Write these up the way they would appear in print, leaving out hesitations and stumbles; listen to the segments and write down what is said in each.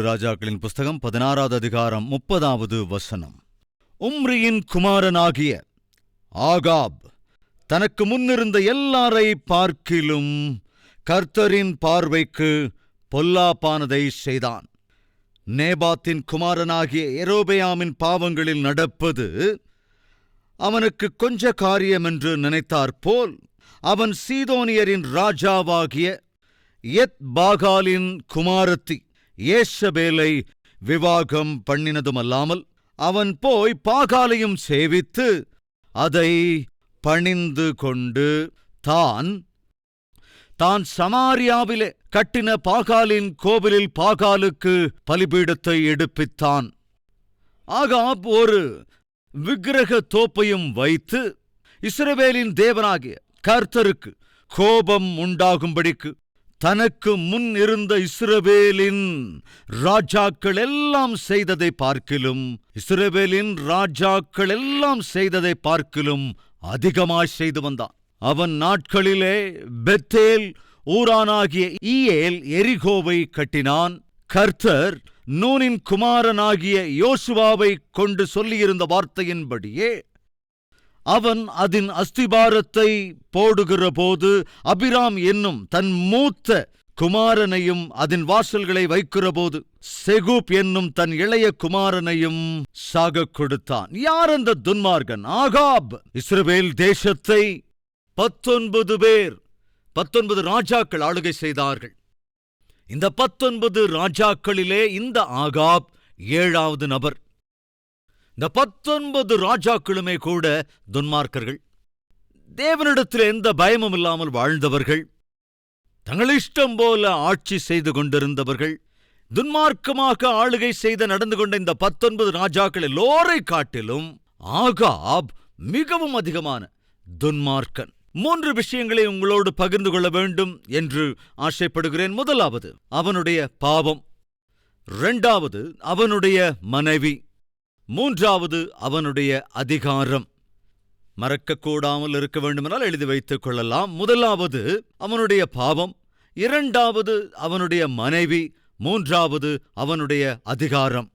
ராஜாக்களின் புஸ்தகம் 16வது அதிகாரம் 30வது வசனம். உம்ரியின் குமாரனாகிய ஆகாப் தனக்கு முன்னிருந்த எல்லாரை பார்க்கிலும் கர்த்தரின் பார்வைக்கு பொல்லாப்பானதை செய்தான். நேபாத்தின் குமாரனாகிய யெரொபெயாமின் பாவங்களில் நடப்பது அவனுக்கு கொஞ்ச காரியமென்று நினைத்தாற்போல் அவன் சீதோனியரின் ராஜாவாகிய எத்பாகாலின் குமாரத்தி ஏசபேலை விவாகம் பண்ணினதுமல்லாமல் அவன் போய் பாகாலையும் சேவித்து அதை பணிந்து கொண்டு தான் சமாரியாவிலே கட்டின பாகாலின் கோவிலில் பாகாலுக்கு பலிபீடத்தை எடுப்பித்தான். ஆகாப் ஒரு விக்கிரக தோப்பையும் வைத்து இஸ்ரவேலின் தேவனாகிய கர்த்தருக்கு கோபம் உண்டாகும்படிக்கு தனக்கு முன் இருந்த இஸ்ரவேலின் ராஜாக்கள் எல்லாம் செய்ததை பார்க்கிலும் அதிகமாய் செய்து வந்தான். அவன் நாட்களிலே பெத்தேல் ஊரானாகிய ஈயேல் எரிகோவை கட்டினான். கர்த்தர் நூனின் குமாரனாகிய யோசுவாவை கொண்டு சொல்லியிருந்த வார்த்தையின்படியே அவன் அதன் அஸ்திபாரத்தை போடுகிற போது அபிராம் என்னும் தன் மூத்த குமாரனையும் அதன் வாசல்களை வைக்கிறபோது செகூப் என்னும் தன் இளைய குமாரனையும் சாகக் கொடுத்தான். யார் அந்த துன்மார்கன்? ஆகாப். இஸ்ரவேல் தேசத்தை 19 ராஜாக்கள் ஆளுகை செய்தார்கள். இந்த 19 ராஜாக்களிலே இந்த ஆகாப் 7வது நபர். இந்த 19 ராஜாக்களுமே கூட துன்மார்க்கர்கள். தேவனிடத்தில் எந்த பயமும் இல்லாமல் வாழ்ந்தவர்கள், தங்கள் இஷ்டம் போல ஆட்சி செய்து கொண்டிருந்தவர்கள். துன்மார்க்கமாக ஆளுகை செய்து நடந்து கொண்ட இந்த 19 ராஜாக்கள் எல்லோரை காட்டிலும் ஆகாப் மிகவும் அதிகமான துன்மார்க்கன். 3 விஷயங்களை உங்களோடு பகிர்ந்து கொள்ள வேண்டும் என்று ஆசைப்படுகிறேன். முதலாவது அவனுடைய பாவம், 2வது அவனுடைய மனைவி, 3வது அவனுடைய அதிகாரம். மறக்கக்கூடாமல் இருக்க வேண்டுமென்றால் எழுதி வைத்துக் கொள்ளலாம். முதலாவது அவனுடைய பாவம், 2வது அவனுடைய மனைவி, 3வது அவனுடைய அதிகாரம்.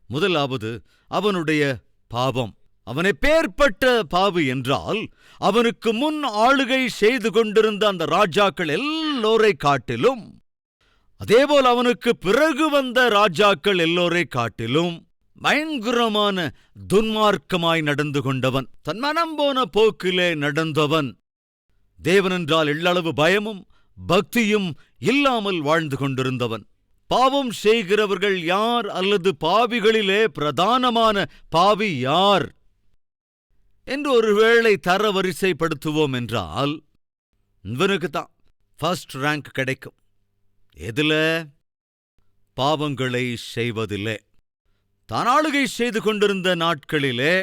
முதலாவது அவனுடைய பாவம். அவனை பேர்பட்ட பாவி என்றால் அவனுக்கு முன் ஆளுகை செய்து கொண்டிருந்த அந்த ராஜாக்கள் எல்லோரை காட்டிலும், அதேபோல் அவனுக்கு பிறகு வந்த ராஜாக்கள் எல்லோரை காட்டிலும் பயங்கரமான துன்மார்க்கமாய் நடந்து கொண்டவன், தன் மனம் போன போக்கிலே நடந்தவன், தேவனென்றால் எள்ளளவு பயமும் பக்தியும் இல்லாமல் வாழ்ந்து கொண்டிருந்தவன். பாவம் செய்கிறவர்கள் யார் அல்லது பாவிகளிலே பிரதானமான பாவி யார் என்று ஒருவேளை தரவரிசைப்படுத்துவோம் என்றால் இவனுக்குத்தான் ஃபர்ஸ்ட் ரேங்க் கிடைக்கும். எதுல? பாவங்களை செய்வதில்லை. தான் ஆளுகை செய்து கொண்டிருந்த நாட்களிலே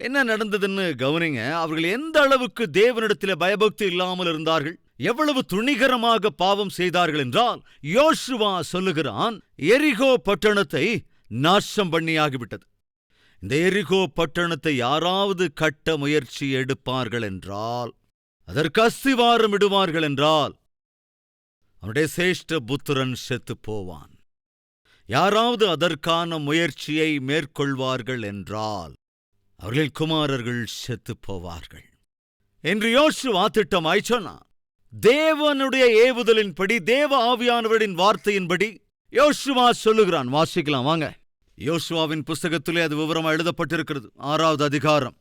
என்ன நடந்ததுன்னு கவனிங்க. அவர்கள் எந்த அளவுக்கு தேவனிடத்திலே பயபக்தி இல்லாமல் இருந்தார்கள், எவ்வளவு துணிகரமாக பாவம் செய்தார்கள் என்றால், யோசுவா சொல்லுகிறான், எரிகோ பட்டணத்தை நாசம் பண்ணியாகிவிட்டது. இந்த எரிகோ பட்டணத்தை யாராவது கட்ட முயற்சி எடுப்பார்கள் என்றால், அதற்கு அஸ்திவாரம் இடுவார்கள் என்றால், அவனுடைய சேஷ்ட புத்திரன் செத்து போவான். யாராவது அதற்கான முயற்சியை மேற்கொள்வார்கள் என்றால் அவர்களின் குமாரர்கள் செத்து போவார்கள் என்று யோசுவா திட்டமாய் சொன்னான். தேவனுடைய ஏவுதலின்படி, தேவ ஆவியானவரின் வார்த்தையின்படி யோசுவா சொல்லுகிறான். வாசிக்கலாம் வாங்க. யோசுவாவின் புஸ்தகத்திலே அது விவரமாக எழுதப்பட்டிருக்கிறது. 6வது அதிகாரம்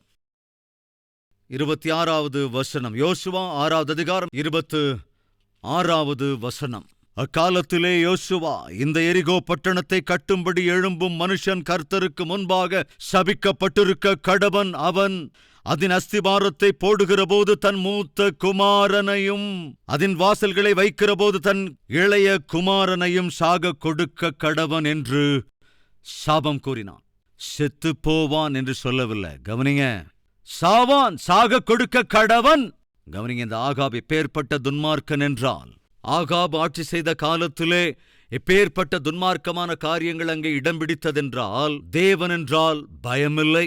26வது வசனம். யோசுவா 6வது அதிகாரம் 26வது வசனம். அக்காலத்திலே யோசுவா இந்த எரிகோ பட்டணத்தை கட்டும்படி எழும்பும் மனுஷன் கர்த்தருக்கு முன்பாக சபிக்கப்பட்டிருக்க கடவன். அவன் அதன் அஸ்திபாரத்தை போடுகிற போது தன் மூத்த குமாரனையும் அதன் வாசல்களை வைக்கிற போது தன் இளைய குமாரனையும் சாக கொடுக்க கடவன் என்று சாபம் கூறினான். செத்து போவான் என்று சொல்லவில்லை, கவனிங்க. சாவான், சாக கொடுக்க கடவன். கவனிங்க, இந்த ஆகாப் எப்பேற்பட்ட துன்மார்க்கன் என்றால், ஆகாப் ஆட்சி செய்த காலத்திலே எப்பேற்பட்ட துன்மார்க்கமான காரியங்கள் அங்கே இடம் பிடித்ததென்றால், தேவன் என்றால் பயமில்லை.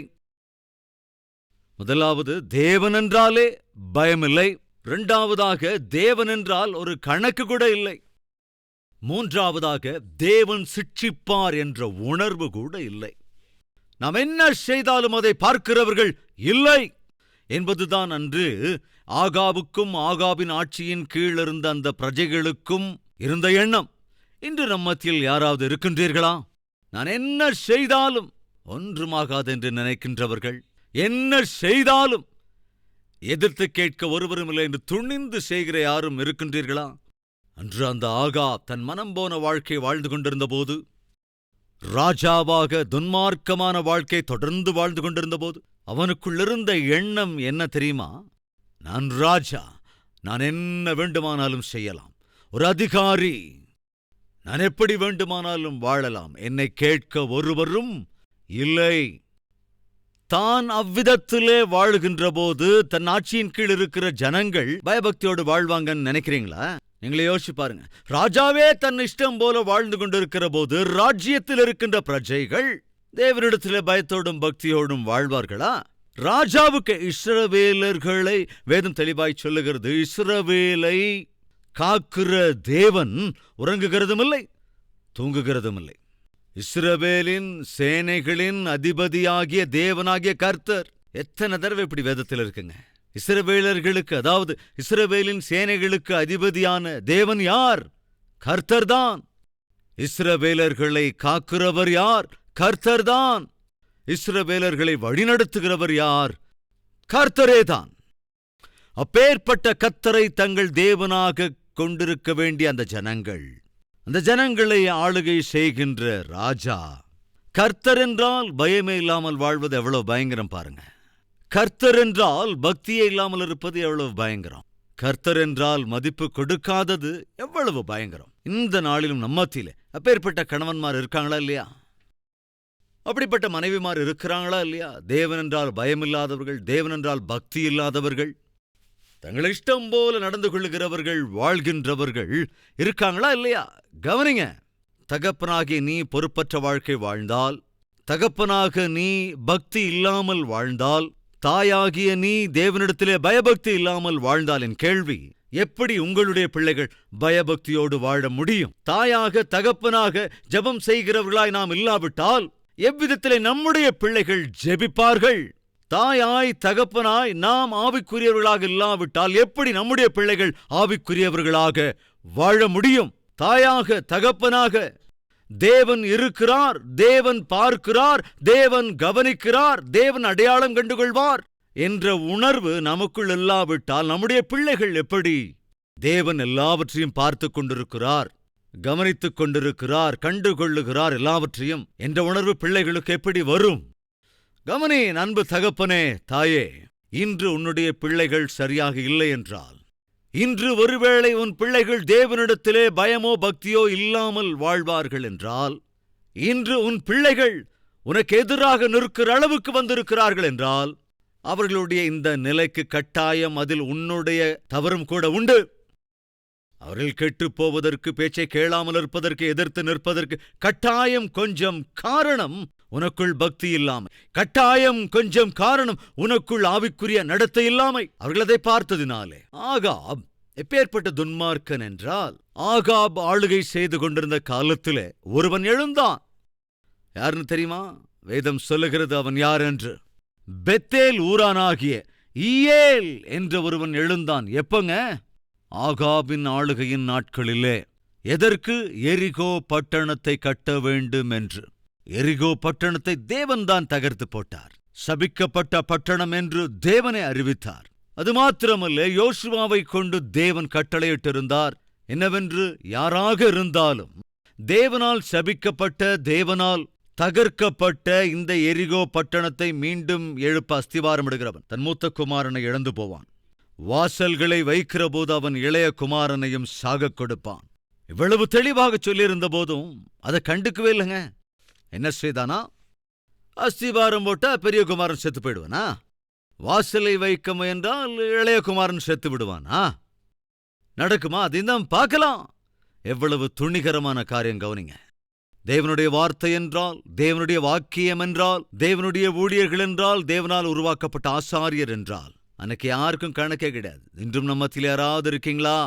முதலாவது, தேவன் என்றாலே பயமில்லை. இரண்டாவதாக, தேவன் என்றால் ஒரு கணக்கு கூட இல்லை. மூன்றாவதாக, தேவன் சிட்சிப்பார் என்ற உணர்வு கூட இல்லை. நாம் என்ன செய்தாலும் அதை பார்க்கிறவர்கள் இல்லை என்பதுதான் அன்று ஆகாபுக்கும் ஆகாபின் ஆட்சியின் கீழ் இருந்த அந்த பிரஜைகளுக்கும் இருந்த எண்ணம். இன்று நம் மத்தியில் யாராவது இருக்கின்றீர்களா? நான் என்ன செய்தாலும் ஒன்றுமாகாது என்று நினைக்கின்றவர்கள், என்ன செய்தாலும் எதிர்த்து கேட்க ஒருவரும் இல்லை என்று துணிந்து செய்கிற யாரும் இருக்கின்றீர்களா? அன்று அந்த ஆகாப் தன் மனம் போன வாழ்க்கை வாழ்ந்து கொண்டிருந்த போது, ராஜாவாக துன்மார்க்கமான வாழ்க்கை தொடர்ந்து வாழ்ந்து கொண்டிருந்த போது, அவனுக்குள்ளிருந்த எண்ணம் என்ன தெரியுமா? நான் ராஜா, நான் என்ன வேண்டுமானாலும் செய்யலாம், ஒரு அதிகாரி, நான் எப்படி வேண்டுமானாலும் வாழலாம், என்னை கேட்க ஒருவரும் இல்லை. தான் அவ்விதத்திலே வாழ்கின்ற போது தன் ஆட்சியின் கீழ் இருக்கிற ஜனங்கள் பயபக்தியோடு வாழ்வாங்கன்னு நினைக்கிறீங்களா? நீங்களே யோசிச்சு பாருங்க. ராஜாவே தன் இஷ்டம் போல வாழ்ந்து கொண்டிருக்கிற போது ராஜ்யத்தில் இருக்கின்ற பிரஜைகள் தேவனிடத்திலே பயத்தோடும் பக்தியோடும் வாழ்வார்களா? ராஜாவுக்கு இஸ்ரவேலர்களை வேதம் தெளிவாய் சொல்லுகிறது. இஸ்ரவேலை காக்கிற தேவன் உறங்குகிறதும் இல்லை, தூங்குகிறதும் இல்லை. இஸ்ரவேலின் சேனைகளின் அதிபதியாகிய தேவனாகிய கர்த்தர். எத்தனை தடவை இப்படி வேதத்தில் இருக்குங்க. இஸ்ரவேலர்களுக்கு, அதாவது இஸ்ரவேலின் சேனைகளுக்கு அதிபதியான தேவன் யார்? கர்த்தர்தான். இஸ்ரவேலர்களை காக்கிறவர் யார்? கர்த்தர்தான். இஸ்ரவேலர்களை வழிநடத்துகிறவர் யார்? கர்த்தரேதான். அப்பேற்பட்ட கர்த்தரை தங்கள் தேவனாக கொண்டிருக்க வேண்டிய அந்த ஜனங்கள், அந்த ஜனங்களை ஆளுகை செய்கின்ற ராஜா, கர்த்தர் என்றால் பயமே இல்லாமல் வாழ்வது எவ்வளவு பயங்கரம் பாருங்க. கர்த்தர் என்றால் பக்தியே இல்லாமல் இருப்பது எவ்வளவு பயங்கரம். கர்த்தர் என்றால் மதிப்பு கொடுக்காதது எவ்வளவு பயங்கரம். இந்த நாளிலும் நம்மத்திலே அப்பேற்பட்ட கணவன்மார் இருக்காங்களா இல்லையா? அப்படிப்பட்ட மனைவிமார் இருக்கிறாங்களா இல்லையா? தேவன் என்றால் பயமில்லாதவர்கள், தேவன் என்றால் பக்தி இல்லாதவர்கள், தங்கள் இஷ்டம் போல நடந்து கொள்ளுகிறவர்கள், வாழ்கின்றவர்கள் இருக்காங்களா இல்லையா? கவனிங்க. தகப்பனாகிய நீ பொறுப்பற்ற வாழ்க்கை வாழ்ந்தால், தகப்பனாக நீ பக்தி இல்லாமல் வாழ்ந்தால், தாயாகிய நீ தேவனிடத்திலே பயபக்தி இல்லாமல் வாழ்ந்தால், என் கேள்வி, எப்படி உங்களுடைய பிள்ளைகள் பயபக்தியோடு வாழ முடியும்? தாயாக தகப்பனாக ஜெபம் செய்கிறவர்களாய் நாம் இல்லாவிட்டால் எவ்விதத்திலே நம்முடைய பிள்ளைகள் ஜெபிப்பார்கள்? தாயாய் தகப்பனாய் நாம் ஆவிக்குரியவர்களாக இல்லாவிட்டால் எப்படி நம்முடைய பிள்ளைகள் ஆவிக்குரியவர்களாக வாழ முடியும்? தாயாக தகப்பனாக தேவன் இருக்கிறார், தேவன் பார்க்கிறார், தேவன் கவனிக்கிறார், தேவன் அடையாளம் கண்டுகொள்வார் என்ற உணர்வு நமக்குள் இல்லாவிட்டால் நம்முடைய பிள்ளைகள் எப்படி? தேவன் எல்லாவற்றையும் பார்த்து கொண்டிருக்கிறார், கவனித்துக் கொண்டிருக்கிறார், கண்டுகொள்ளுகிறார் எல்லாவற்றையும் என்ற உணர்வு பிள்ளைகளுக்கு எப்படி வரும்? கவனி, அன்பு தகப்பனே, தாயே, இன்று உன்னுடைய பிள்ளைகள் சரியாக இல்லை என்றால், இன்று ஒருவேளை உன் பிள்ளைகள் தேவனிடத்திலே பயமோ பக்தியோ இல்லாமல் வாழ்வார்கள் என்றால், இன்று உன் பிள்ளைகள் உனக்கு எதிராக நிற்கிற அளவுக்கு வந்திருக்கிறார்கள் என்றால், அவர்களுடைய இந்த நிலைக்கு கட்டாயம் அதில் உன்னுடைய தவறும் கூட உண்டு. அவர்கள் கெட்டுப் போவதற்கு, பேச்சை கேளாமல் இருப்பதற்கு, எதிர்த்து நிற்பதற்கு கட்டாயம் கொஞ்சம் காரணம் உனக்குள் பக்தி இல்லாமை, கட்டாயம் கொஞ்சம் காரணம் உனக்குள் ஆவிக்குரிய நடத்தை இல்லாமை. அவர்கள் அதை பார்த்ததினாலே. ஆகாப் எப்பேற்பட்ட துன்மார்க்கன் என்றால், ஆகாப் ஆளுகை செய்து கொண்டிருந்த காலத்திலே ஒருவன் எழுந்தான். யாருன்னு தெரியுமா? வேதம் சொல்லுகிறது அவன் யார் என்று. பெத்தேல் ஊரானாகிய ஈயேல் என்ற ஒருவன் எழுந்தான். எப்பங்க? ஆகாபின் ஆளுகையின் நாட்களிலே. எதற்கு? எரிகோ பட்டணத்தை கட்ட வேண்டும் என்று. எரிகோ பட்டணத்தை தேவன்தான் தகர்த்து போட்டார். சபிக்கப்பட்ட பட்டணம் என்று தேவனை அறிவித்தார். அது மாத்திரமல்ல, யோசுவாவை கொண்டு தேவன் கட்டளையிட்டிருந்தார். என்னவென்று? யாராக இருந்தாலும் தேவனால் சபிக்கப்பட்ட, தேவனால் தகர்க்கப்பட்ட இந்த எரிகோ பட்டணத்தை மீண்டும் எழுப்ப அஸ்திவாரம் இடுகிறவன் தன் மூத்த குமாரனை இழந்து போவான். வாசல்களை வைக்கிற போது அவன் இளைய குமாரனையும் சாகக் கொடுப்பான். இவ்வளவு தெளிவாக சொல்லியிருந்த போதும் அதை கண்டுக்கவே இல்லைங்க. என்ன செய்தானா? அஸ்திவாரம் போட்டா பெரிய குமாரன் செத்து போயிடுவானா? வாசலை வைக்க முயன்றால் இளைய குமாரன் செத்து விடுவானா? நடக்குமா? அதையும் பார்க்கலாம். எவ்வளவு துணிகரமான காரியம் கவனிங்க. தேவனுடைய வார்த்தை என்றால், தேவனுடைய வாக்கியம் என்றால், தேவனுடைய ஊழியர்கள் என்றால், தேவனால் உருவாக்கப்பட்ட ஆசாரியர் என்றால் அன்னைக்கு யாருக்கும் கணக்கே கிடையாது. இன்றும் நம்ம மத்தியில் யாராவது இருக்கீங்களா?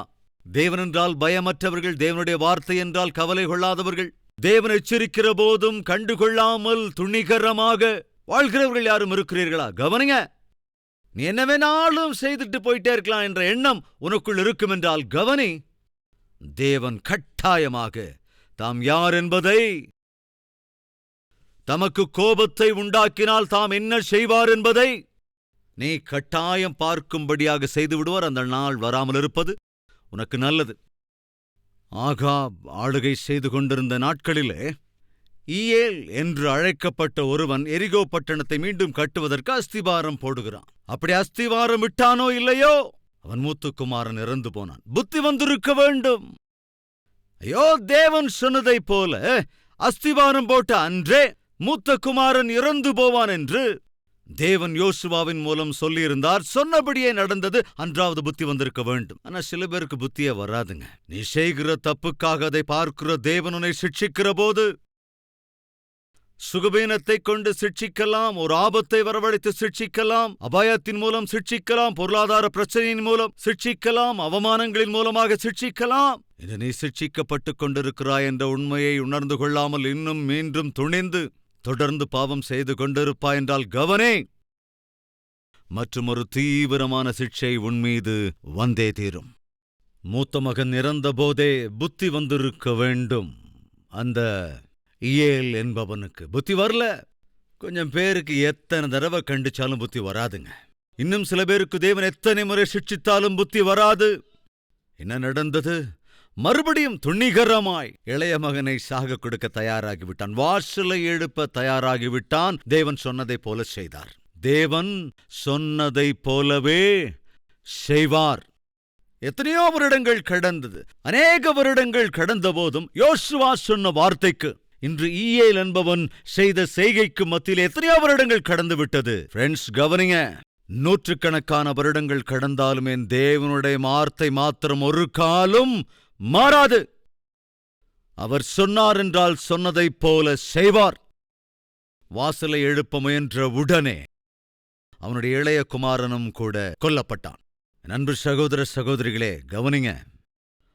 தேவன் என்றால் பயமற்றவர்கள், தேவனுடைய வார்த்தை என்றால் கவலை கொள்ளாதவர்கள், தேவன் எச்சரிக்கிற போதும் கண்டுகொள்ளாமல் துணிகரமாக வாழ்கிறவர்கள் யாரும் இருக்கிறீர்களா? கவனிங்க. நீ என்ன வேணாலும் செய்துட்டு போயிட்டே இருக்கலாம் என்ற எண்ணம் உனக்குள் இருக்கும் என்றால் கவனி. தேவன் கட்டாயமாக தாம் யார் என்பதை, தமக்கு கோபத்தை உண்டாக்கினால் தாம் என்ன செய்வார் என்பதை நீ கட்டாயம் பார்க்கும்படியாக செய்து விடுவார். அந்த நாள் வராமல் இருப்பது உனக்கு நல்லது. ஆகாப் ஆளுகை செய்து கொண்டிருந்த நாட்களிலே ஈயேல் என்று அழைக்கப்பட்ட ஒருவன் எரிகோ பட்டணத்தை மீண்டும் கட்டுவதற்கு அஸ்திவாரம் போடுகிறான். அப்படி அஸ்திவாரம் விட்டானோ இல்லையோ, அவன் மூத்த குமாரன் இறந்து போனான். புத்தி வந்திருக்க வேண்டும். ஐயோ, தேவன் சொன்னதைப் போல அஸ்திவாரம் போட்ட அன்றே மூத்த குமாரன் இறந்து போவான் என்று தேவன் யோசுவாவின் மூலம் சொல்லியிருந்தார். சொன்னபடியே நடந்தது. அன்றாவது புத்தி வந்திருக்க வேண்டும். ஆனா சில பேருக்கு புத்தியே வராதுங்க. நீ செய்கிற தப்புக்காக அதை பார்க்கிற தேவன் உன்னை சிட்சிக்கிற போது சுகவீனத்தை கொண்டு சிட்சிக்கலாம், ஒரு ஆபத்தை வரவழைத்து சிட்சிக்கலாம், அபாயத்தின் மூலம் சிட்சிக்கலாம், பொருளாதார பிரச்சனையின் மூலம் சிட்சிக்கலாம், அவமானங்களின் மூலமாக சிட்சிக்கலாம். இது நீ சிட்சிக்கப்பட்டுக் கொண்டிருக்கிறாய் என்ற உண்மையை உணர்ந்து கொள்ளாமல் இன்னும் மீண்டும் துணிந்து தொடர்ந்து பாவம் செய்து கொண்டிருப்பாய் என்றால் கவனே, மற்றும் ஒரு தீவிரமான சிட்சை உன்மீது வந்தே தீரும். மூத்த மகன் இறந்த போதே புத்தி வந்திருக்க வேண்டும். அந்த ஈயேல் என்பவனுக்கு புத்தி வரல. கொஞ்சம் பேருக்கு எத்தனை தடவை கண்டிச்சாலும் புத்தி வராதுங்க. இன்னும் சில பேருக்கு தேவன் எத்தனை முறை சிட்சித்தாலும் புத்தி வராது. என்ன நடந்தது? மறுபடியும் துணிகரமாய் இளைய மகனை சாக கொடுக்க தயாராகிவிட்டான். வாசலை எழுப்ப தயாராகிவிட்டான். தேவன் சொன்னதைப் போல செய்தார். தேவன் சொன்னதைப் போலவே செய்வார். எத்தனையோ வருடங்கள் கடந்தது. அநேக வருடங்கள் கடந்த போதும் யோசுவா சொன்ன வார்த்தைக்கு, இன்று ஈயேல் என்பவன் செய்த செய்கைக்கு மத்தியில் எத்தனையோ வருடங்கள் கடந்து விட்டது. ஃப்ரெண்ட்ஸ், கவனிங்க. நூற்றுக்கணக்கான வருடங்கள் கடந்தாலும் என் தேவனுடைய வார்த்தை மாத்திரம் ஒரு காலும் மாறாது. அவர் சொன்னார் என்றால் சொன்னதைப் போல செய்வார். வாசலை எழுப்ப முயன்ற உடனே அவனுடைய இளைய குமாரனும் கூட கொல்லப்பட்டான். அன்பு சகோதர சகோதரிகளே, கவனிங்க.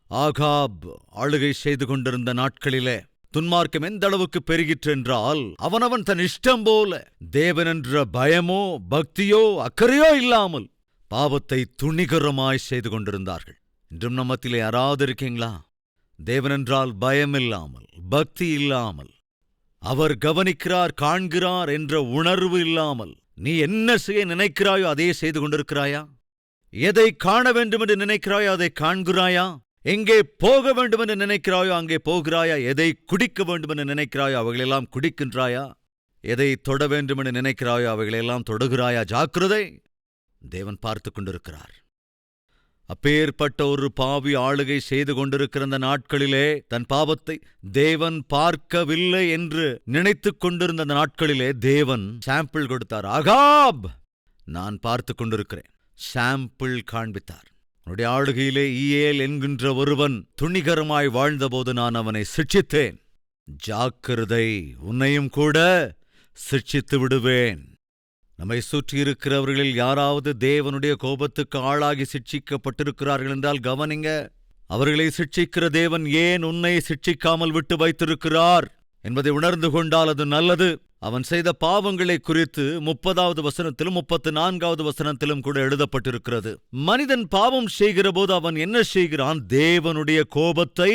ஆகாப் ஆளுகை செய்து கொண்டிருந்த நாட்களிலே துன்மார்க்கம் எந்த அளவுக்கு பெருகிற்றென்றால், அவனவன் தன் இஷ்டம் போல தேவனென்ற பயமோ பக்தியோ அக்கறையோ இல்லாமல் பாவத்தை துணிகரமாய் செய்து கொண்டிருந்தார்கள். இன்றும் நம்மத்திலே யாராவது இருக்கீங்களா? தேவனென்றால் பயம் இல்லாமல், பக்தி இல்லாமல், அவர் கவனிக்கிறார், காண்கிறார் என்ற உணர்வு இல்லாமல் நீ என்ன செய்ய நினைக்கிறாயோ அதையே செய்து கொண்டிருக்கிறாயா? எதை காண வேண்டுமென்று நினைக்கிறாயோ அதை காண்கிறாயா? எங்கே போக வேண்டுமென்று நினைக்கிறாயோ அங்கே போகிறாயா? எதை குடிக்க வேண்டுமென்று நினைக்கிறாயோ அவைகளெல்லாம் குடிக்கின்றாயா? எதை தொட வேண்டுமென்று நினைக்கிறாயோ அவைகளெல்லாம் தொடுகிறாயா? ஜாக்கிரதை, தேவன் பார்த்து கொண்டிருக்கிறார். அப்பேற்பட்ட ஒரு பாவி ஆளுகை செய்து கொண்டிருக்கிற அந்த நாட்களிலே தன் பாவத்தை தேவன் பார்க்கவில்லை என்று நினைத்துக் கொண்டிருந்த அந்த நாட்களிலே தேவன் சாம்பிள் கொடுத்தார். ஆகாப், நான் பார்த்து கொண்டிருக்கிறேன். சாம்பிள் காண்பித்தார். உன்னுடைய ஆளுகையிலே ஈயேல் என்கின்ற ஒருவன் துணிகரமாய் வாழ்ந்தபோது நான் அவனை சிட்சித்தேன். ஜாக்கிரதை, உன்னையும் கூட சிட்சித்து விடுவேன். நம்மை சுற்றியிருக்கிறவர்களில் யாராவது தேவனுடைய கோபத்துக்கு ஆளாகி சிட்சிக்கப்பட்டிருக்கிறார்கள் என்றால் கவனிங்க. அவர்களை சிட்சிக்கிற தேவன் ஏன் உன்னை சிட்சிக்காமல் விட்டு வைத்திருக்கிறார் என்பதை உணர்ந்து கொண்டால் அது நல்லது. அவன் செய்த பாவங்களை குறித்து 30வது வசனத்திலும் 34வது வசனத்திலும் கூட எழுதப்பட்டிருக்கிறது. மனிதன் பாவம் செய்கிற போது அவன் என்ன செய்கிறான்? தேவனுடைய கோபத்தை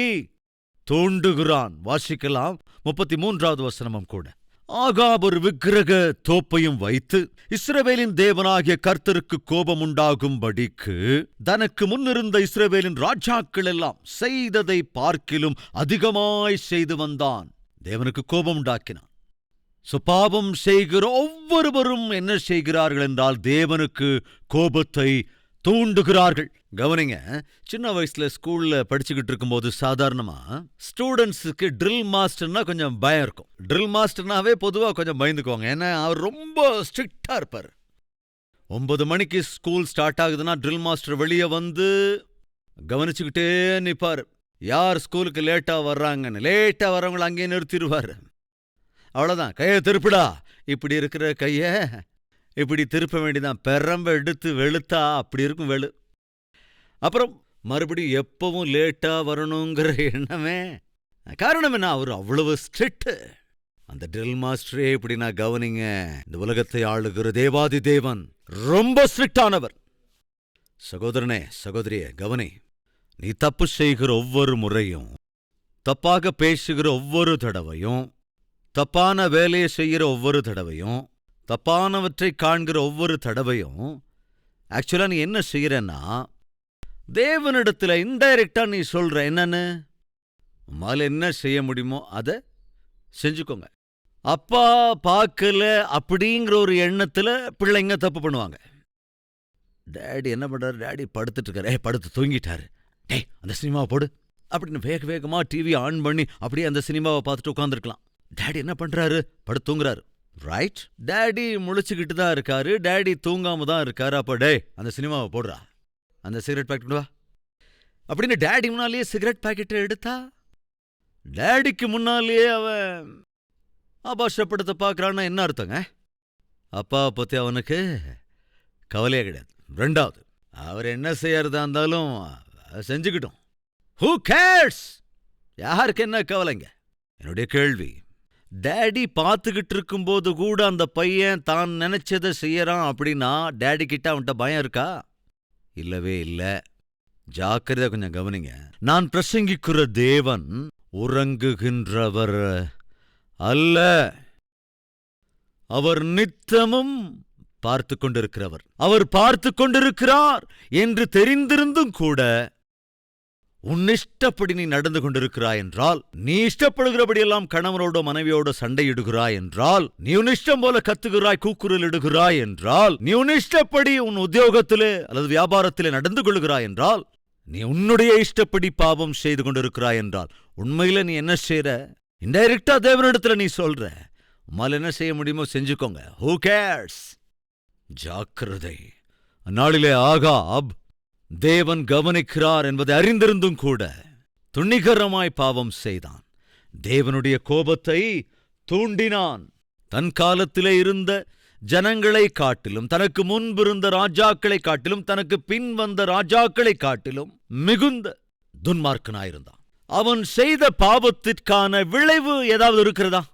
தூண்டுகிறான். வாசிக்கலாம் 33வது வசனமும் கூட. ஆகாப் ஒரு விக்கிரக தோப்பையும் வைத்து இஸ்ரவேலின் தேவனாகிய கர்த்தருக்கு கோபம் உண்டாகும்படிக்கு தனக்கு முன்னிருந்த இஸ்ரவேலின் ராஜாக்கள் எல்லாம் செய்ததை பார்க்கிலும் அதிகமாய் செய்து வந்தான். தேவனுக்கு கோபம் உண்டாக்கினான். பாவம் செய்கிற ஒவ்வொருவரும் என்ன செய்கிறார்கள் என்றால் தேவனுக்கு கோபத்தை தூண்டுகிறார்கள். கவனிங்க, சின்ன வயசுல ஸ்கூல்ல படிச்சுக்கிட்டு இருக்கும்போது சாதாரணமா ஸ்டூடெண்ட்ஸுக்கு ட்ரில் மாஸ்டர்னா கொஞ்சம் பயம் இருக்கும். ட்ரில் மாஸ்டர்னாவே பொதுவா கொஞ்சம் பயந்துக்குவாங்க. ஏன்னா அவர் ரொம்ப ஸ்ட்ரிக்டா இருப்பார். 9 மணிக்கு ஸ்கூல் ஸ்டார்ட் ஆகுதுன்னா ட்ரில் மாஸ்டர் வெளியே வந்து கவனிச்சுக்கிட்டே நிற்பார். யார் ஸ்கூலுக்கு லேட்டா வர்றாங்கன்னு. லேட்டா வர்றவங்களை அங்கேயே நிறுத்திடுவார். அவ்வளோதான், கையை திருப்பிடா. இப்படி இருக்கிற கையை இப்படி திருப்ப வேண்டியதான். பெரம்ப எடுத்து வெளுத்தா அப்படி இருக்கும் வெளு. அப்புறம் மறுபடியும் எப்பவும் லேட்டா வரணுங்கிற எண்ணமே. காரணம் என்ன? அவர் அவ்வளவு ஸ்ட்ரிக்ட். அந்த ட்ரில் மாஸ்டரே இப்படின்னா கவனிங்க, இந்த உலகத்தை ஆளுகிற தேவாதி தேவன் ரொம்ப ஸ்ட்ரிக்டானவர். சகோதரனே, சகோதரியே, கவனி. நீ தப்பு செய்கிற ஒவ்வொரு முறையும், தப்பாக பேசுகிற ஒவ்வொரு தடவையும், தப்பான வேலையை செய்கிற ஒவ்வொரு தடவையும், தப்பானவற்றை காண்கிற ஒவ்வொரு தடவையும் ஆக்சுவலா நீ என்ன செய்யறன்னா தேவனிடத்துல இன்டைரக்டா நீ சொல்ற என்னன்னு, உம்மால என்ன செய்ய முடியுமோ அதை செஞ்சுக்கோங்க. அப்பா பார்க்கல அப்படிங்கிற ஒரு எண்ணத்துல பிள்ளைங்க தப்பு பண்ணுவாங்க. டேடி என்ன பண்றாரு? டேடி படுத்துட்டு இருக்காரு. படுத்து தூங்கிட்டாரு. டேய், அந்த சினிமாவை போடு அப்படின்னு வேக வேகமா டிவி ஆன் பண்ணி அப்படியே அந்த சினிமாவை பார்த்துட்டு உட்காந்துருக்கலாம். டேடி என்ன பண்றாரு? படுத்து தூங்குறாரு. ரைட்? டேடி முழிச்சுக்கிட்டு தான் இருக்காரு. டேடி தூங்காம தான் இருக்காரு. அப்போ டேய், அந்த சினிமாவை போடுறா, அந்த சிகரெட் பாக்கெட் வா அப்படின்னு டேடி முன்னாலேயே சிகரெட் பாக்கெட்டை எடுத்தா டேடிக்கு முன்னாலேயே அவன் ஆபாசப்படுத்த பார்க்கறான்னா என்ன அர்த்தங்க? அப்பாவை பத்தி அவனுக்கு கவலையே கிடையாது. ரெண்டாவது, அவர் என்ன செய்யறதா இருந்தாலும் செஞ்சுக்கிட்டோம். Who CARES? யாருக்கு என்ன கவலைங்க? என்னுடைய கேள்வி, டேடி பார்த்துக்கிட்டு இருக்கும்போது கூட அந்த பையன் தான் நினைச்சதை செய்யறான் அப்படின்னா டேடி கிட்ட அவன்கிட்ட பயம் இருக்கா? இல்லவே இல்ல. ஜாக்கிரதை, கொஞ்சம் கவனிங்க. நான் பிரசங்கிக்கிற தேவன் உறங்குகின்றவர் அல்ல. அவர் நித்தமும் பார்த்து கொண்டிருக்கிறவர். அவர் பார்த்து கொண்டிருக்கிறார் என்று தெரிந்திருந்தும் கூட உன் இஷ்டப்படி நீ நடந்து கொண்டிருக்கிறாய் என்றால், நீ இஷ்டப்படுகிறபடியெல்லாம் கணவனோட மனைவியோட சண்டையிடுகிறாய் என்றால், நீ உன் இஷ்டம் போல கத்துகிறாய், கூக்குரல் இடுகிறாய் என்றால், நீ உன் இஷ்டப்படி உன் உத்தியோகத்திலே அல்லது வியாபாரத்திலே நடந்து கொள்கிறாய் என்றால், நீ உன்னுடைய இஷ்டப்படி பாவம் செய்து கொண்டிருக்கிறாய் என்றால், உண்மையில நீ என்ன செய்யற? இன்டைரக்டா தேவனிடத்துல நீ சொல்ற. உம்மால் என்ன செய்ய முடியுமோ செஞ்சுக்கோங்க. Who CARES? ஜாக்கிரதை. அந்நாளிலே ஆகாப் தேவன் கவனிக்கிறார் என்பதை அறிந்திருந்தும் கூட துணிகரமாய் பாவம் செய்தான். தேவனுடைய கோபத்தை தூண்டினான். தன் காலத்திலே இருந்த ஜனங்களை காட்டிலும், தனக்கு முன்பிருந்த ராஜாக்களை காட்டிலும், தனக்கு பின் வந்த ராஜாக்களை காட்டிலும் மிகுந்த துன்மார்க்கனாயிருந்தான். அவன் செய்த பாவத்திற்கான விளைவு ஏதாவது இருக்கிறதா?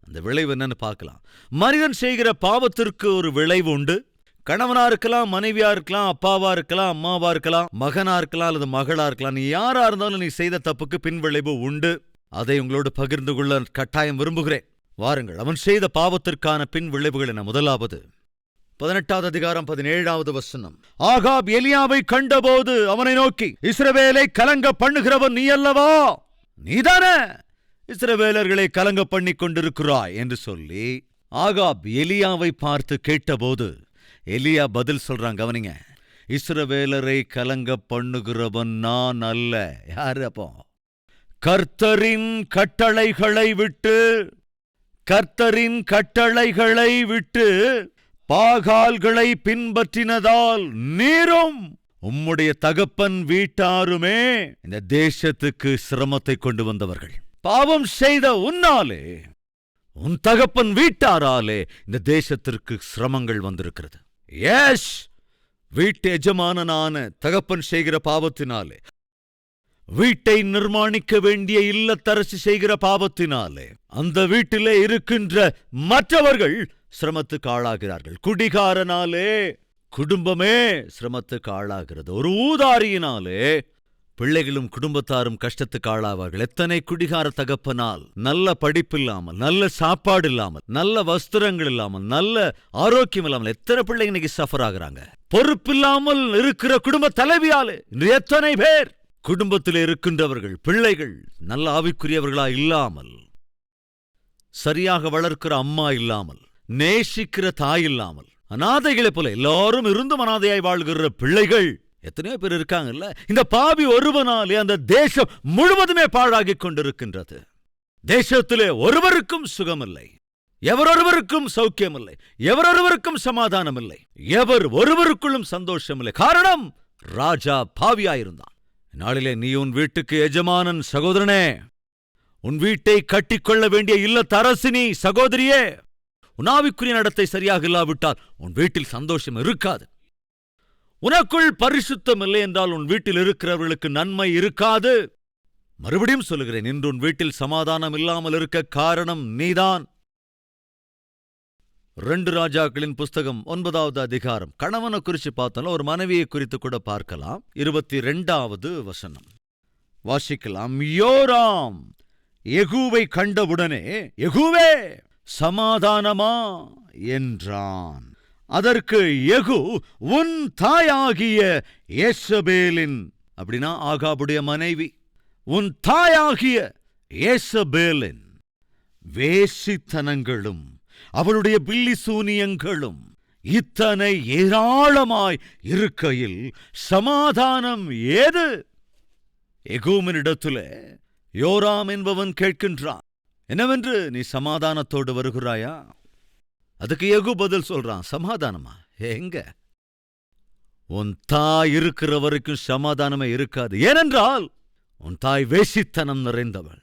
அந்த விளைவு என்னன்னு பார்க்கலாம். மனிதன் செய்கிற பாவத்திற்கு ஒரு விளைவு உண்டு. கணவனா இருக்கலாம், மனைவியா இருக்கலாம், அப்பாவா இருக்கலாம், அம்மாவா இருக்கலாம், மகனா இருக்கலாம் அல்லது மகளா இருக்கலாம். நீ யாரா இருந்தாலும் நீ செய்த தப்புக்கு பின் விளைவு உண்டு. அதை உங்களோடு பகிர்ந்து கொள்ள கட்டாயம் விரும்புகிறேன். வாருங்கள், அவன் செய்த பாவத்திற்கான பின் விளைவுகள் என. முதலாவது 18வது அதிகாரம் 17வது வசனம். ஆகாப் எலியாவை கண்டபோது அவனை நோக்கி, இஸ்ரவேலை கலங்க பண்ணுகிறவன் நீ அல்லவா? நீதானே இஸ்ரவேலர்களை கலங்க பண்ணி கொண்டிருக்கிறாய் என்று சொல்லி ஆகாப் எலியாவை பார்த்து கேட்டபோது எலியா பதில் சொல்றான். கவனிங்க, இஸ்ரவேலரை கலங்க பண்ணுகிறவன் நான் அல்ல. யாரு அப்போ? கர்த்தரின் கட்டளைகளை விட்டு, கர்த்தரின் கட்டளைகளை விட்டு பாகால்களை பின்பற்றினதால் நீரும் உம்முடைய தகப்பன் வீட்டாருமே இந்த தேசத்துக்கு சிரமத்தை கொண்டு வந்தவர்கள். பாவம் செய்த உன்னாலே, உன் தகப்பன் வீட்டாராலே இந்த தேசத்திற்கு சிரமங்கள் வந்திருக்கிறது. எஸ், வீட்டு எஜமானனான தகப்பன் செய்கிற பாவத்தினாலே, வீட்டை நிர்மாணிக்க வேண்டிய இல்லத்தரசி செய்கிற பாவத்தினாலே அந்த வீட்டிலே இருக்கின்ற மற்றவர்கள் சிரமத்துக்கு ஆளாகிறார்கள். குடிகாரனாலே குடும்பமே சிரமத்துக்கு ஆளாகிறது. ஒரு ஊதாரியினாலே பிள்ளைகளும் குடும்பத்தாரும் கஷ்டத்துக்கு ஆளாவார்கள். எத்தனை குடிகார தகப்பனால் நல்ல படிப்பில்லாமல், நல்ல சாப்பாடு இல்லாமல், நல்ல வஸ்திரங்கள் இல்லாமல், நல்ல ஆரோக்கியம் இல்லாமல் எத்தனை பிள்ளைங்க இன்னைக்கு சஃபர் ஆகுறாங்க. பொறுப்பில்லாமல் இருக்கிற குடும்ப தலைவியாலே இன்று எத்தனை பேர் குடும்பத்தில் இருக்கின்றவர்கள், பிள்ளைகள் நல்ல ஆவிக்குரியவர்களா இல்லாமல் சரியாக வளர்க்கிற அம்மா இல்லாமல், நேசிக்கிற தாய் இல்லாமல், அனாதைகளைப் போல எல்லாரும் இருந்தும் அனாதையாய் வாழ்கிற பிள்ளைகள் எத்தனையோ பேர் இருக்காங்கல்ல. இந்த பாவி ஒருவனாலே அந்த தேசம் முழுவதுமே பாழாகிக் கொண்டிருக்கின்றது. தேசத்திலே ஒருவருக்கும் சுகமில்லை, எவரொருவருக்கும் சௌக்கியமில்லை, எவரொருவருக்கும் சமாதானம் இல்லை, எவர் ஒருவருக்குள்ளும் சந்தோஷம் இல்லை. காரணம், ராஜா பாவியாயிருந்தான். நாளிலே நீ உன் வீட்டுக்கு எஜமானன் சகோதரனே, உன் வீட்டை கட்டிக்கொள்ள வேண்டிய இல்லத்தரசினி சகோதரியே, உன் ஆவிக்குரிய நடத்தை சரியாக இல்லாவிட்டால் உன் வீட்டில் சந்தோஷம் இருக்காது. உனக்குள் பரிசுத்தம் இல்லை என்றால் உன் வீட்டில் இருக்கிறவர்களுக்கு நன்மை இருக்காது. மறுபடியும் சொல்லுகிறேன், இன்று உன் வீட்டில் சமாதானம் இல்லாமல் இருக்க காரணம் நீதான். 2 ராஜாக்களின் புஸ்தகம் 9வது அதிகாரம். கணவனை குறித்து பார்த்தாலும் ஒரு மனைவியை குறித்து கூட பார்க்கலாம். 22வது வசனம் வாசிக்கலாம். யோராம் யெகூவை கண்டவுடனே, யெகூவே சமாதானமா என்றான். அதற்கு யெகூ, உன் தாயாகிய யேசபேலின், அப்படின்னா ஆகாபுடைய மனைவி, உன் தாயாகிய யேசபேலின் வேசித்தனங்களும் அவளுடைய பில்லி சூனியங்களும் இத்தனை ஏராளமாய் இருக்கையில் சமாதானம் ஏது? யெகூவினிடத்திலே யோராம் என்பவன் கேட்கின்றான், என்னவென்று நீ சமாதானத்தோடு வருகிறாயா? அதுக்கு யெகூ பதில் சொல்றான், சமாதானமா எங்க? உன் தாய் இருக்கிற வரைக்கும் சமாதானமே இருக்காது. ஏனென்றால் உன் தாய் வேசித்தனம் நிறைந்தவள்,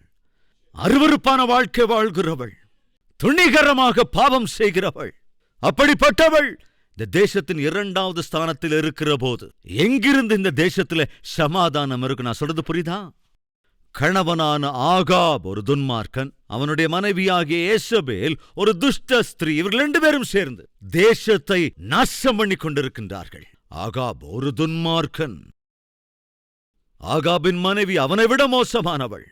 அருவருப்பான வாழ்க்கை வாழ்கிறவள், துணிகரமாக பாவம் செய்கிறவள். அப்படிப்பட்டவள் இந்த தேசத்தின் 2வது ஸ்தானத்தில் இருக்கிற போது எங்கிருந்து இந்த தேசத்துல சமாதானம் இருக்கு? நான் சொல்றது புரியுதா? கணவனான ஆகாப் ஒரு துன்மார்க்கன், அவனுடைய மனைவியாகிய யேசபேல் ஒரு துஷ்ட ஸ்திரீ. இவர்கள் 2 பேரும் சேர்ந்து தேசத்தை நாசம் பண்ணி கொண்டிருக்கின்றார்கள். ஆகாப் ஒரு துன்மார்க்கன், ஆகாபின் மனைவி அவனை விட மோசமானவள்.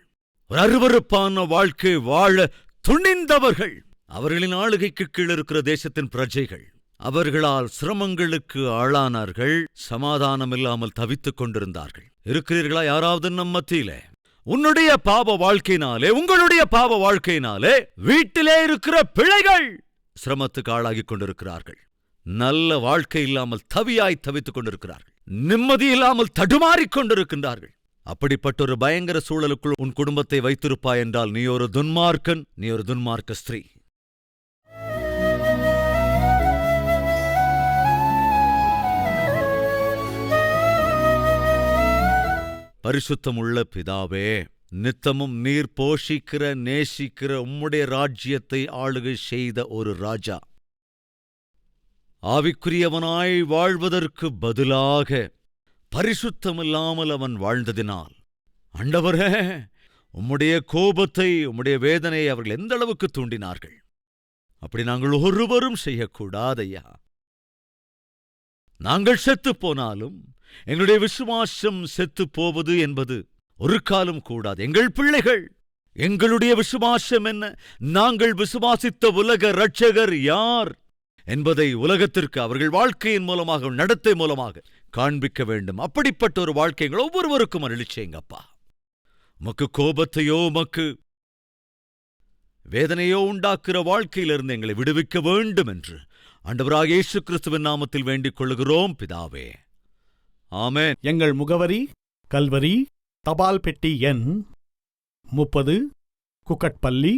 ஒரு அருவருப்பான வாழ்க்கை வாழ துணிந்தவர்கள். அவர்களின் ஆளுகைக்கு கீழ் இருக்கிற தேசத்தின் பிரஜைகள் அவர்களால் சிரமங்களுக்கு ஆளானார்கள். சமாதானம் இல்லாமல் தவித்துக் கொண்டிருந்தார்கள். இருக்கிறீர்களா யாராவது நம் மத்தியிலே? உன்னுடைய பாவ வாழ்க்கையினாலே, உங்களுடைய பாவ வாழ்க்கையினாலே வீட்டிலே இருக்கிற பிள்ளைகள் சிரமத்துக்கு ஆளாகிக் கொண்டிருக்கிறார்கள். நல்ல வாழ்க்கை இல்லாமல் தவியாய் தவித்துக் கொண்டிருக்கிறார்கள். நிம்மதி இல்லாமல் தடுமாறிக் கொண்டிருக்கின்றார்கள். அப்படிப்பட்ட ஒரு பயங்கர சூழலுக்குள் உன் குடும்பத்தை வைத்திருப்பாய் என்றால் நீ ஒரு துன்மார்க்கன், நீ ஒரு துன்மார்க்க ஸ்திரீ. பரிசுத்தமுள்ள பிதாவே, நித்தமும் நீர் போஷிக்கிற நேசிக்கிற உம்முடைய ராஜ்யத்தை ஆளுகை செய்த ஒரு ராஜா ஆவிக்குரியவனாய் வாழ்வதற்கு பதிலாக பரிசுத்தமில்லாமல் அவன் வாழ்ந்ததினால், ஆண்டவரே, உம்முடைய கோபத்தை, உம்முடைய வேதனையை அவர்கள் எந்த அளவுக்கு தூண்டினார்கள். அப்படி நாங்கள் ஒருவரும் செய்யக்கூடாதையா. நாங்கள் செத்துப் போனாலும் எங்களுடைய விசுவாசம் செத்துப் போவது என்பது ஒரு காலம் கூடாது. எங்கள் பிள்ளைகள், எங்களுடைய விசுவாசம் என்ன, நாங்கள் விசுவாசித்த உலக இரட்சகர் யார் என்பதை உலகத்திற்கு அவர்கள் வாழ்க்கையின் மூலமாக, நடத்தை மூலமாக காண்பிக்க வேண்டும். அப்படிப்பட்ட ஒரு வாழ்க்கை எங்கள் ஒவ்வொருவருக்கும் அருளிச்சேங்கப்பா. உமக்கு கோபத்தையோ உமக்கு வேதனையோ உண்டாக்குற வாழ்க்கையிலிருந்து எங்களை விடுவிக்க வேண்டும் என்று ஆண்டவராகிய இயேசு கிறிஸ்துவின் நாமத்தில் வேண்டிக் கொள்ளுகிறோம் பிதாவே. ஆமென். எங்கள் முகவரி: கல்வரி, தபால் பெட்டி எண் 30, குக்கட்பள்ளி,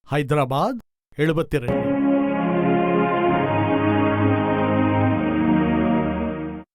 ஹைதராபாத் 72.